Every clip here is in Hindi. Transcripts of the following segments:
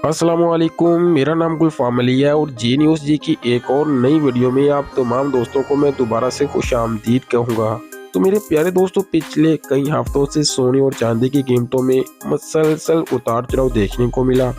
अस्सलामुअलैकुम, मेरा नाम गुलफाम अली है और जी न्यूज़ जी की एक और नई वीडियो में आप तमाम दोस्तों को मैं दोबारा से खुश आमदीद कहूँगा। तो मेरे प्यारे दोस्तों, पिछले कई हफ्तों से सोने और चांदी की कीमतों में मुसलसल उतार चढ़ाव देखने को मिला।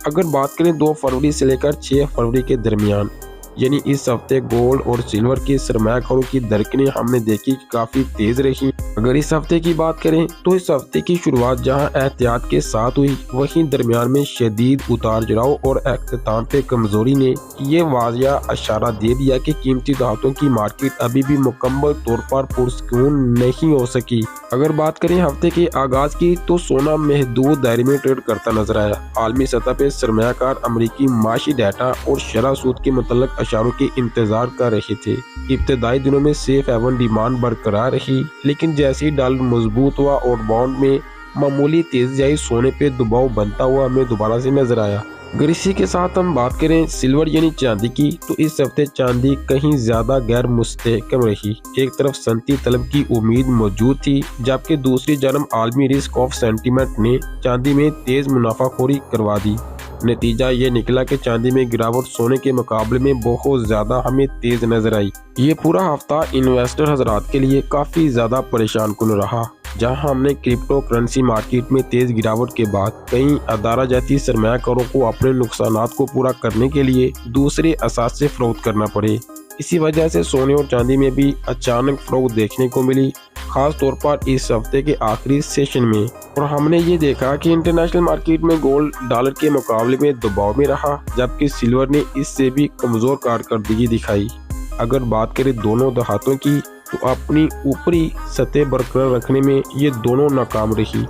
अगर बात करें 2 फरवरी से लेकर 6 फरवरी के दरमियान, यानी इस हफ्ते गोल्ड और सिल्वर की सरमायाकारों की दरकनें हमने देखी कि काफ़ी तेज़ रही। अगर इस हफ्ते की बात करें तो इस हफ्ते की शुरुआत जहां एहतियात के साथ हुई, वहीं दरमियान में शदीद उतार चढ़ाव और अख्ताम पे कमजोरी ने ये वाजिया इशारा दे दिया कि कीमती धातुओं की मार्केट अभी भी मुकम्मल तौर पर पुरसकून नहीं हो सकी। अगर बात करें हफ्ते के आगाज की तो सोना महदूद दायरे में ट्रेड करता नजर आया। आलमी सतह पे सरमायाकार अमरीकी माशी डाटा और शरह सूद के मुतल्लक इशारों के इंतजार कर रहे थे। इब्तदाई दिनों में सेफ हेवन डिमांड बरकरार रही, लेकिन जैसे ही डॉलर मजबूत हुआ और बाउंड में मामूली तेजी आई, सोने पे दबाव बनता हुआ हमें दोबारा से नजर आया। अगर इसी के साथ हम बात करें सिल्वर यानी चांदी की, तो इस हफ्ते चांदी कहीं ज्यादा गैर मुस्तहकम रही। एक तरफ सनती तलब की उम्मीद मौजूद थी, जबकि दूसरी जानब आलमी रिस्क ऑफ सेंटीमेंट ने चांदी में तेज मुनाफाखोरी करवा दी। नतीजा ये निकला कि चांदी में गिरावट सोने के मुकाबले में बहुत ज्यादा हमें तेज नजर आई। ये पूरा हफ्ता इन्वेस्टर हजरात के लिए काफी ज्यादा परेशान कुन रहा, जहां हमने क्रिप्टो करेंसी मार्केट में तेज गिरावट के बाद कई अदारा जाती सरमायाकारों को अपने नुकसानात को पूरा करने के लिए दूसरे असास से फरोख्त करना पड़े। इसी वजह से सोने और चांदी में भी अचानक फरोख्त देखने को मिली, खास तौर पर इस हफ्ते के आखिरी सेशन में। और हमने ये देखा कि इंटरनेशनल मार्केट में गोल्ड डॉलर के मुकाबले में दबाव में रहा, जबकि सिल्वर ने इससे भी कमजोर कारकर्दगी दिखाई। अगर बात करें दोनों धातुओं की, तो अपनी ऊपरी सतह बरकरार रखने में ये दोनों नाकाम रही।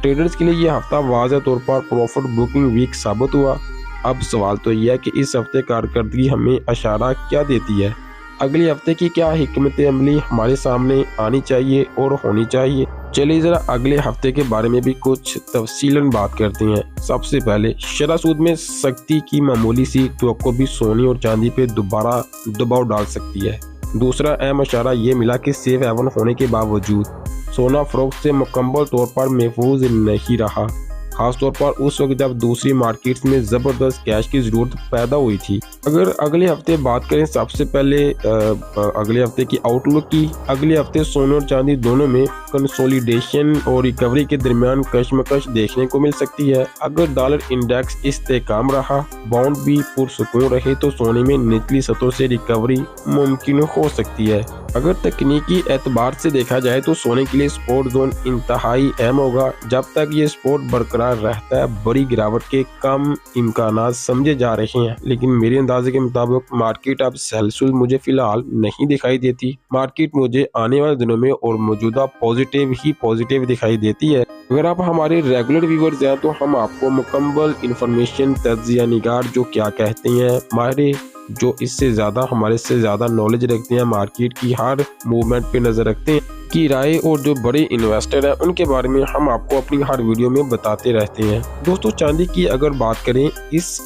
ट्रेडर्स के लिए ये हफ्ता वाज़ह तौर पर प्रॉफिट बुकिंग वीक साबित हुआ। अब सवाल तो यह है कि इस हफ्ते कारकर्दगी हमें इशारा क्या देती है, अगले हफ्ते की क्या हिकमत अमली हमारे सामने आनी चाहिए और होनी चाहिए। चलिए जरा अगले हफ्ते के बारे में भी कुछ तफसीलन बात करते हैं। सबसे पहले शरह सूद में सख्ती की मामूली सी तवक्को भी सोने और चांदी पे दोबारा दबाव डाल सकती है। दूसरा अहम इशारा ये मिला कि सेफ हेवन होने के बावजूद सोना फरोख्त से मुकम्मल तौर पर महफूज नहीं रहा, खासतौर पर उस वक्त जब दूसरी मार्केट्स में ज़बरदस्त कैश की ज़रूरत पैदा हुई थी। अगर अगले हफ्ते बात करें, सबसे पहले अगले हफ्ते की आउटलुक की, अगले हफ्ते सोने और चांदी दोनों में कंसोलिडेशन और रिकवरी के दरमियान कशमकश देखने को मिल सकती है। अगर डॉलर इंडेक्स इस्तेकाम रहा, बाउंड भी पुरसुकून रहे, तो सोने में निचली सतहों से रिकवरी मुमकिन हो सकती है। अगर तकनीकी एतबार से देखा जाए तो सोने के लिए सपोर्ट जोन इंतहाई अहम होगा। जब तक ये सपोर्ट बरकरार रहता है, बड़ी गिरावट के कम इम्कानात समझे जा रहे हैं, लेकिन मेरे अंदाजे के मुताबिक मार्केट अब सेल्सुल मुझे फिलहाल नहीं दिखाई देती। मार्केट मुझे आने वाले दिनों में और मौजूदा पॉजिटिव दिखाई देती है। अगर आप हमारे रेगुलर व्यूअर्स हैं तो हम आपको मुकम्मल इंफॉर्मेशन, तज्जिया निगार जो क्या कहते हैं, माहिर जो इससे ज़्यादा हमारे से ज़्यादा नॉलेज रखते हैं, मार्केट की हर मूवमेंट पे नज़र रखते हैं की राय, और जो बड़े इन्वेस्टर हैं उनके बारे में हम आपको अपनी हर वीडियो में बताते रहते हैं। दोस्तों, चांदी की अगर बात करें,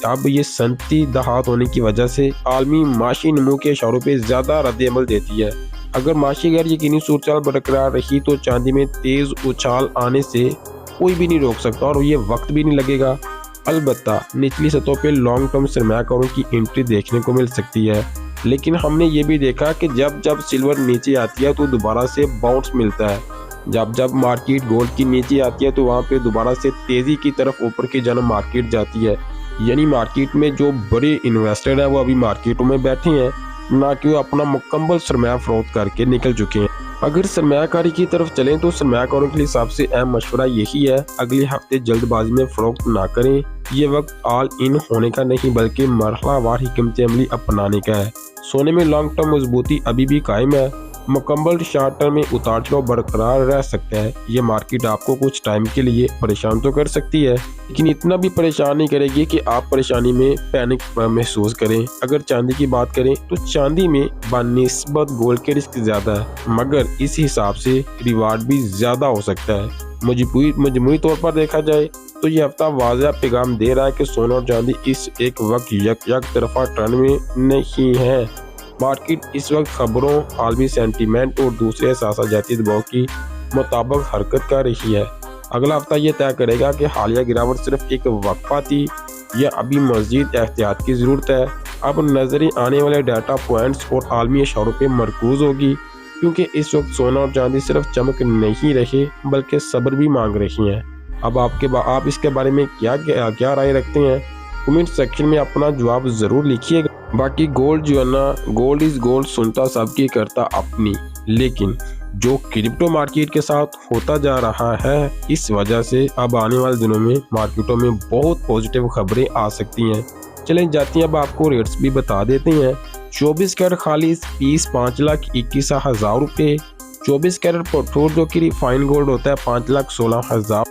अब ये सनती दहात होने की वजह से आलमी माशी नमू के इशारों पे ज़्यादा रद्द-ए-अमल देती है। अगर माशी गैर यकीनी सूरत बरकरार रही तो चांदी में तेज़ उछाल आने से कोई भी नहीं रोक सकता और ये वक्त भी नहीं लगेगा। अलबत्ता निचली सतहों पे लॉन्ग टर्म सरमायाकारों की एंट्री देखने को मिल सकती है, लेकिन हमने ये भी देखा कि जब जब सिल्वर नीचे आती है तो दोबारा से बाउंस मिलता है। जब जब मार्केट गोल्ड की नीचे आती है तो वहाँ पे दोबारा से तेजी की तरफ ऊपर की जानब मार्केट जाती है। यानी मार्केट में जो बड़े इन्वेस्टर है वो अभी मार्केटों में बैठे हैं, ना कि वो अपना मुकम्मल सरमाया फरोख्त करके निकल चुके हैं। अगर सरमायाकारी की तरफ चलें तो सरमायाकारों के लिए सबसे अहम मशवरा यही है, अगले हफ्ते जल्दबाजी में फरोख्त ना करें। ये वक्त ऑल इन होने का नहीं बल्कि मरहलावार हिकमत अमली अपनाने का है। सोने में लॉन्ग टर्म मजबूती अभी भी कायम है, मुकम्मल शॉर्ट टर्म में उतार चढ़ाव बरकरार रह सकता है। ये मार्केट आपको कुछ टाइम के लिए परेशान तो कर सकती है, लेकिन इतना भी परेशान नहीं करेगी कि आप परेशानी में पैनिक महसूस करें। अगर चांदी की बात करें तो चांदी में बनिस्बत गोल्ड के रिस्क ज्यादा है, मगर इस हिसाब से रिवार्ड भी ज्यादा हो सकता है। मजमूई तौर पर देखा जाए तो ये हफ्ता वाज़ेह पैगाम दे रहा है कि सोना और चांदी इस एक वक्त यक तरफा ट्रेंड में नहीं है। मार्केट इस वक्त खबरों, आलमी सेंटीमेंट और दूसरे एहसास-जाती दबाव की मुताबिक हरकत कर रही है। अगला हफ्ता ये तय करेगा कि हालिया गिरावट सिर्फ एक वक्फा थी या अभी मज़ीद एहतियात की ज़रूरत है? अब नजर आने वाले डाटा पॉइंट्स और आलमी इशारों पर मरकूज होगी, क्योंकि इस वक्त सोना और चांदी सिर्फ चमक नहीं रहे बल्कि सब्र भी मांग रही हैं। अब आप इसके बारे में क्या राय रखते हैं? कमेंट सेक्शन में अपना जवाब ज़रूर लिखिएगा। बाकी गोल्ड जो है ना, गोल्ड इज़ गोल्ड सुनता सबकी करता अपनी, लेकिन जो क्रिप्टो मार्केट के साथ होता जा रहा है, इस वजह से अब आने वाले दिनों में मार्केटों में बहुत पॉजिटिव खबरें आ सकती हैं। चलें जाती हैं, अब आपको रेट्स भी बता देते हैं। 24 कैरेट खालिस पीस 5,21,000 रुपये। 24 कैरेट पेट्रोल जो कि रिफाइंड गोल्ड होता है 5,16,000।